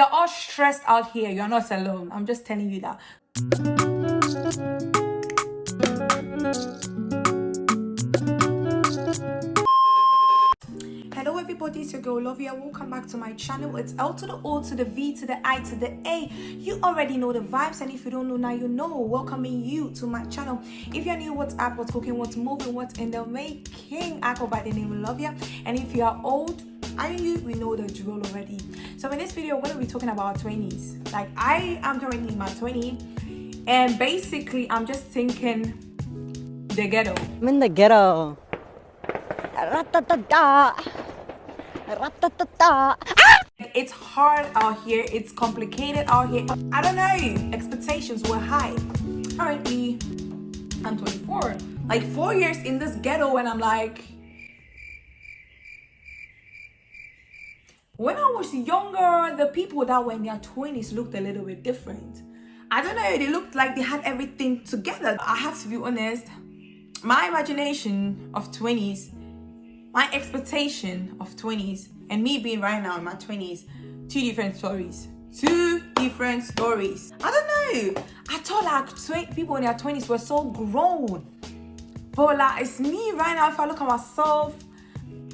You're all stressed out here. You're not alone. I'm just telling you that. Hello everybody, it's your girl Lovia. Welcome back to my channel. It's L to the O to the V to the I to the A. You already know the vibes, and if you don't know now, you know. Welcoming you to my channel. If you're new, what's up, what's cooking, what's moving, what's in the making, I go by the name Lovia. And if you are old, we know the drill already. So in this video, we're going to be talking about 20s. Like, I am currently in my 20s, and basically I'm just thinking the ghetto. I'm in the ghetto. Ra-ta-ta-ta. Ra-ta-ta-ta. It's hard out here, it's complicated out here. I don't know, expectations were high. Currently, I'm 24. Like 4 years in this ghetto, and I'm like, when I was younger, the people that were in their 20s looked a little bit different. I don't know, they looked like they had everything together. I have to be honest, my imagination of 20s, my expectation of 20s, and me being right now in my 20s, two different stories. Two different stories. I don't know. I thought like people in their 20s were so grown. But like, it's me right now. If I look at myself,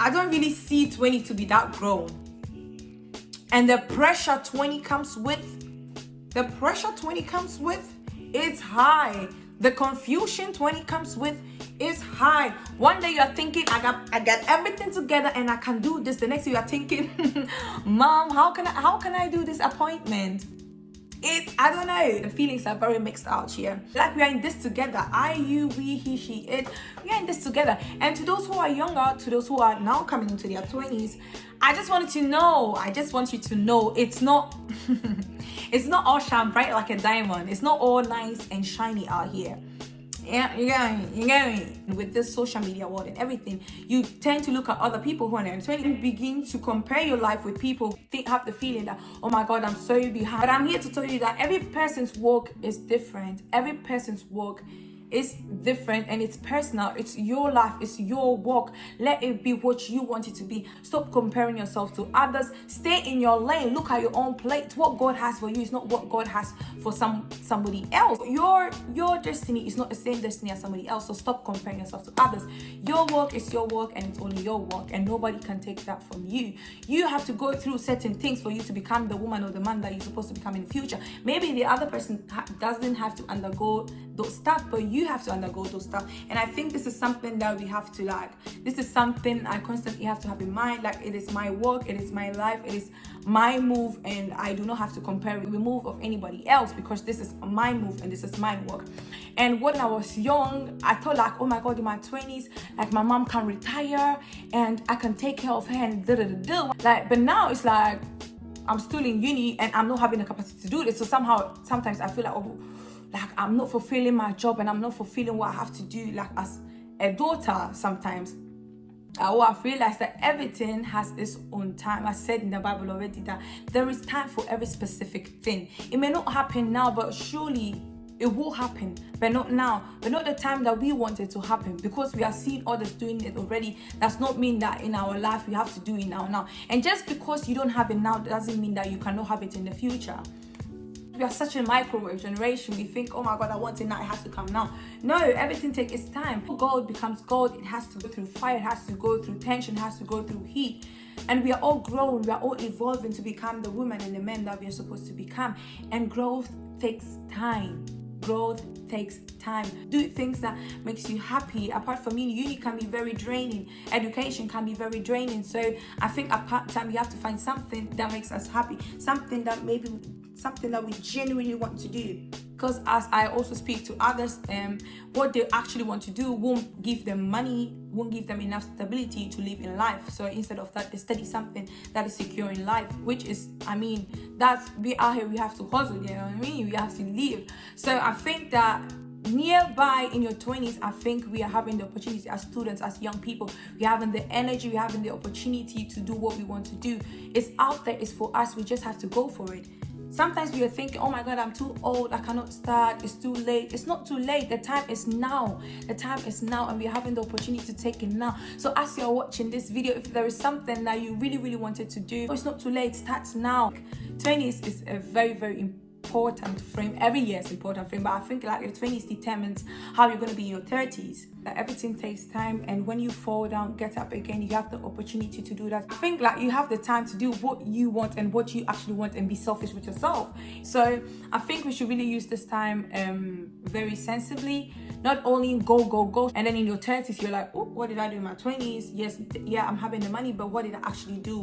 I don't really see 20 to be that grown. And the pressure 20 comes with, it's high. The confusion 20 comes with is high. One day you're thinking, I got everything together and I can do this. The next day you're thinking, Mom, how can I do this appointment? I don't know. The feelings are very mixed out here. Like, we are in this together. I, you, we, he, she, it. We are in this together. And to those who are younger, to those who are now coming into their 20s, I just want you to know it's not it's not all shine bright like a diamond. It's not all nice and shiny out here. Yeah, you get me. With this social media world and everything, you tend to look at other people who are in their 20s and begin to compare your life with people. Have the feeling that, oh my God, I'm so behind. But I'm here to tell you that every person's walk is different. Every person's walk is different, and it's personal. It's your life, it's your walk. Let it be what you want it to be. Stop comparing yourself to others. Stay in your lane. Look at your own plate. What God has for you is not what God has for somebody else. Your destiny is not the same destiny as somebody else. So stop comparing yourself to others. Your work is your work, and it's only your work, and nobody can take that from you. You have to go through certain things for you to become the woman or the man that you're supposed to become in the future. Maybe the other person doesn't have to undergo those stuff, but you have to undergo those stuff. And I think this is something that we have to this is something I constantly have to have in mind. Like, it is my work, it is my life, it is my move, and I do not have to compare the move of anybody else, because this is my move and this is my work. And when I was young, I thought like, oh my God, in my 20s, like, my mom can retire and I can take care of her and like, but now it's like I'm still in uni and I'm not having the capacity to do this. So sometimes I feel like, oh, like, I'm not fulfilling my job, and I'm not fulfilling what I have to do, like, as a daughter. Sometimes I've realized that everything has its own time. I said in the Bible already that there is time for every specific thing. It may not happen now, but surely it will happen, but not now, but not the time that we want it to happen, because we are seeing others doing it already. Does not mean that in our life we have to do it now. And just because you don't have it now doesn't mean that you cannot have it in the future. We are such a microwave generation. We think, oh my God, I want it now, it has to come now. No, everything takes its time. Gold becomes gold. It has to go through fire, it has to go through tension, it has to go through heat. And we are all growing, we are all evolving to become the women and the men that we are supposed to become. And growth takes time. Growth takes time. Do things that makes you happy. Apart from uni can be very draining. Education can be very draining. So I think at part-time we have to find something that makes us happy. Something that we genuinely want to do. Because as I also speak to others, what they actually want to do won't give them money, won't give them enough stability to live in life. So instead of that, they study something that is secure in life, which is, we out here, we have to hustle, you know what I mean? We have to live. So I think that nearby in your 20s, I think we are having the opportunity as students, as young people, we're having the energy, we're having the opportunity to do what we want to do. It's out there, it's for us, we just have to go for it. Sometimes we are thinking, oh my God, I'm too old, I cannot start, it's too late. It's not too late. The time is now. The time is now, and we're having the opportunity to take it now. So as you're watching this video, if there is something that you really, really wanted to do, it's not too late. Start now. 20s is a very, very important frame. Every year is important frame, but I think like your 20s determines how you're going to be in your 30s. Like everything takes time, and when you fall down, get up again. You have the opportunity to do that. I think like you have the time to do what you want and what you actually want, and be selfish with yourself. So I think we should really use this time very sensibly. Not only go, and then in your 30s you're like, oh, what did I do in my 20s? Yes, yeah, I'm having the money, but what did I actually do?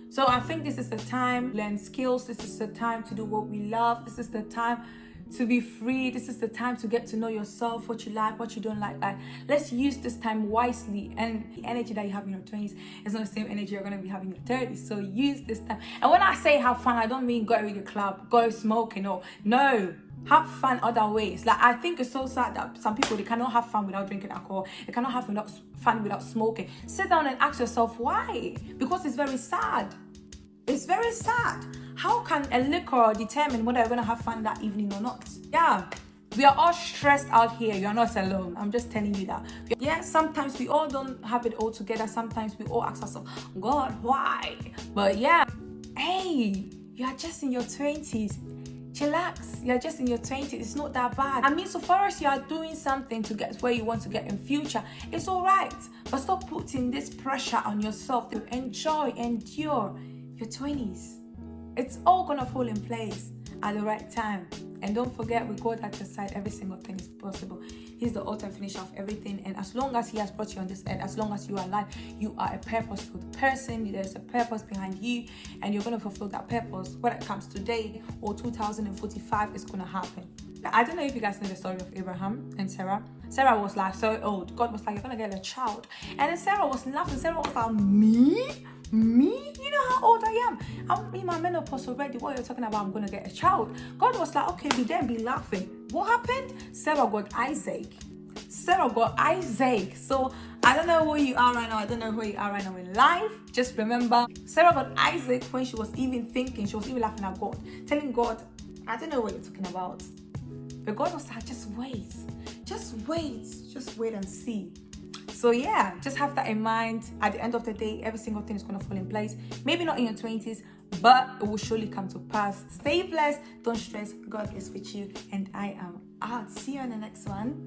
So I think this is the time to learn skills. This is the time to do what we love. This is the time to be free. This is the time to get to know yourself, what you like, what you don't like. Like, let's use this time wisely. And the energy that you have in your 20s is not the same energy you're going to be having in your 30s. So use this time. And when I say have fun, I don't mean go to the club, go smoking, or no. Have fun other ways. Like, I think it's so sad that some people, they cannot have fun without drinking alcohol. They cannot have fun without smoking. Sit down and ask yourself why. Because it's very sad. It's very sad. How can a liquor determine whether you're going to have fun that evening or not? Yeah, we are all stressed out here. You're not alone. I'm just telling you that. Yeah, sometimes we all don't have it all together. Sometimes we all ask ourselves, God, why? But yeah, hey, you are just in your 20s. Chillax, you're just in your 20s. It's not that bad. I mean, so far as you are doing something to get where you want to get in future, it's all right. But stop putting this pressure on yourself to enjoy, endure your 20s. It's all gonna fall in place at the right time. And don't forget, with God at your side, every single thing is possible. He's the author and finisher of everything. And as long as He has brought you on this earth, as long as you are alive, you are a purposeful person. There's a purpose behind you, and you're going to fulfill that purpose. Whether it comes today or 2045, it's going to happen. I don't know if you guys know the story of Abraham and Sarah. Sarah was like so old. God was like, you're going to get a child. And then Sarah was laughing. Sarah was like, me? You know how old I am? I'm in my menopause already. What are you talking about? I'm going to get a child. God was like, okay, be laughing. What happened? Sarah got Isaac. So I don't know where you are right now. I don't know where you are right now in life. Just remember, Sarah got Isaac when she was even thinking. She was even laughing at God. Telling God, I don't know what you're talking about. But God was like, just wait and see. So yeah, just have that in mind. At the end of the day, every single thing is going to fall in place. Maybe not in your 20s, but it will surely come to pass. Stay blessed. Don't stress. God is with you. And I am out. See you on the next one.